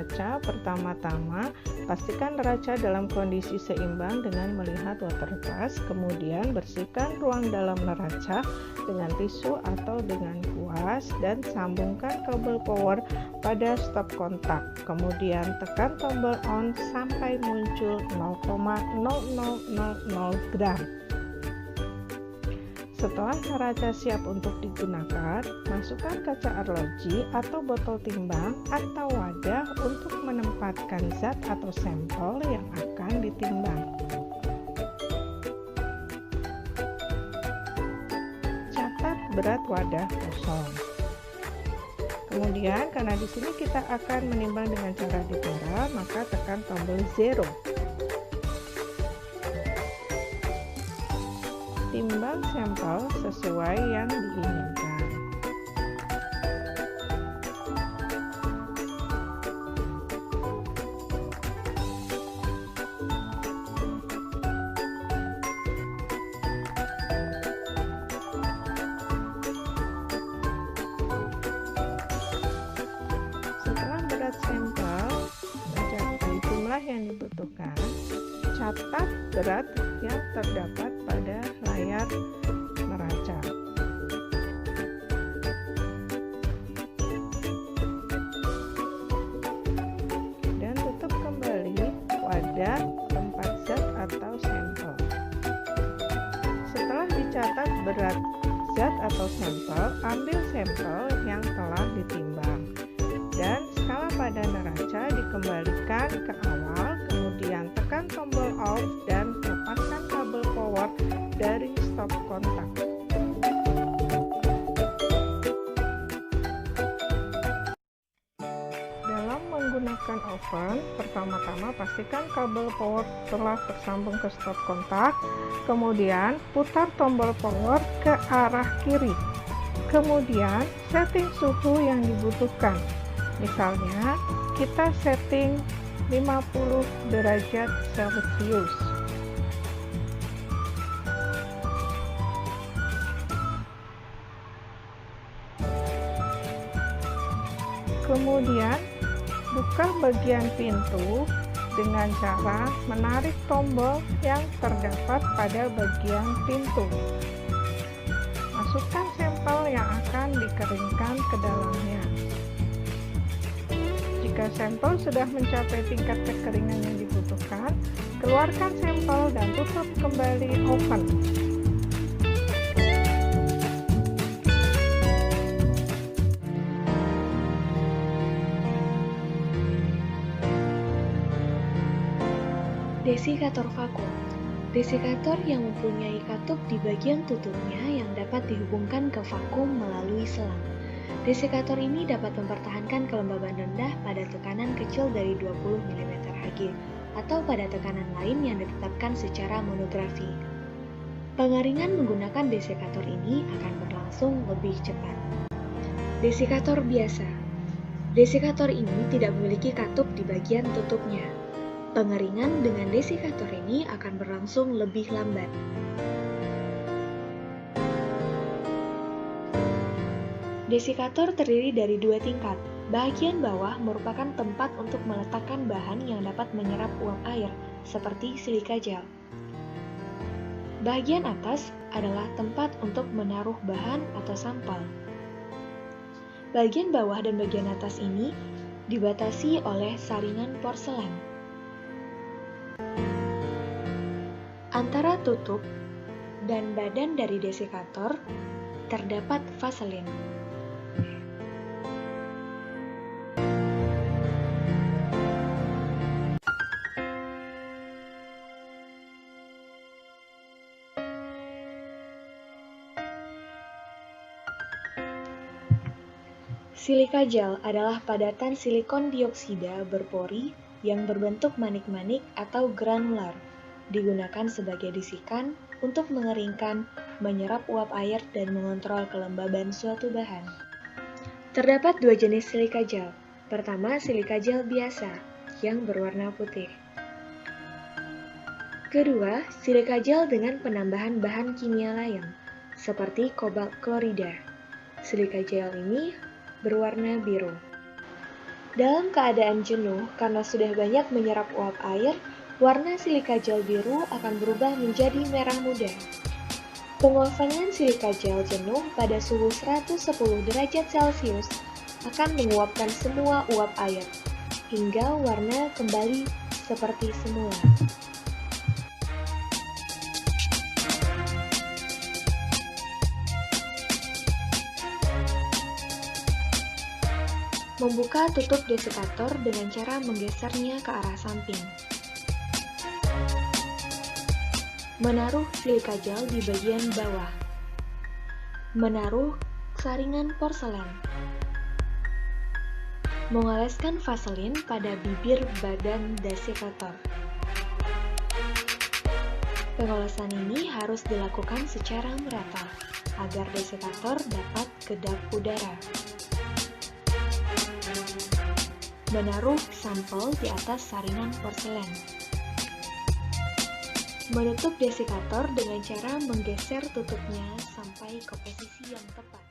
neraca, pertama-tama pastikan neraca dalam kondisi seimbang dengan melihat water brush. Kemudian bersihkan ruang dalam neraca dengan tisu atau dengan kuas dan sambungkan kabel power pada stop kontak. Kemudian tekan tombol on sampai muncul 0,0000 gram. Setelah neraca siap untuk digunakan, masukkan kaca arloji atau botol timbang atau wadah untuk menempatkan zat atau sampel yang akan ditimbang. Catat berat wadah kosong. Kemudian karena di sini kita akan menimbang dengan cara dipera, maka tekan tombol 0. Timbang sampel sesuai yang diinginkan. Setelah berat sampel mencapai jumlah yang dibutuhkan, catat berat yang terdapat pada layar neraca. Dan tutup kembali wadah tempat zat atau sampel. Setelah dicatat berat zat atau sampel, ambil sampel yang telah ditimbang. Dan skala pada neraca dikembalikan ke awal, kemudian tekan tombol off dan lepaskan kabel power dari stop kontak. Dalam menggunakan oven, pertama-tama pastikan kabel power telah tersambung ke stop kontak, kemudian putar tombol power ke arah kiri. Kemudian setting suhu yang dibutuhkan. Misalnya, kita setting 50 derajat Celcius. Kemudian, buka bagian pintu dengan cara menarik tombol yang terdapat pada bagian pintu. Masukkan sampel yang akan dikeringkan ke dalamnya. Jika sampel sudah mencapai tingkat kekeringan yang dibutuhkan, keluarkan sampel dan tutup kembali oven. Desikator vakum. Desikator yang mempunyai katup di bagian tutupnya yang dapat dihubungkan ke vakum melalui selang. Desikator ini dapat mempertahankan kelembaban rendah pada tekanan kecil dari 20 mm Hg atau pada tekanan lain yang ditetapkan secara monografi. Pengeringan menggunakan desikator ini akan berlangsung lebih cepat. Desikator biasa. Desikator ini tidak memiliki katup di bagian tutupnya. Pengeringan dengan desikator ini akan berlangsung lebih lambat. Desikator terdiri dari dua tingkat. Bagian bawah merupakan tempat untuk meletakkan bahan yang dapat menyerap uap air, seperti silika gel. Bagian atas adalah tempat untuk menaruh bahan atau sampel. Bagian bawah dan bagian atas ini dibatasi oleh saringan porselen. Antara tutup dan badan dari desikator terdapat vaselin. Silika gel adalah padatan silikon dioksida berpori yang berbentuk manik-manik atau granular, digunakan sebagai disikan untuk mengeringkan, menyerap uap air, dan mengontrol kelembaban suatu bahan. Terdapat dua jenis silika gel. Pertama, silika gel biasa, yang berwarna putih. Kedua, silika gel dengan penambahan bahan kimia lain, seperti kobalt klorida. Silika gel ini berwarna biru. Dalam keadaan jenuh karena sudah banyak menyerap uap air, warna silika gel biru akan berubah menjadi merah muda. Penguapan silika gel jenuh pada suhu 110 derajat Celcius akan menguapkan semua uap air, hingga warna kembali seperti semula. Membuka tutup desikator dengan cara menggesernya ke arah samping. Menaruh silika gel di bagian bawah. Menaruh saringan porselen. Mengoleskan vaselin pada bibir badan desikator. Pengolesan ini harus dilakukan secara merata agar desikator dapat kedap udara. Menaruh sampel di atas saringan porselen. Menutup desikator dengan cara menggeser tutupnya sampai ke posisi yang tepat.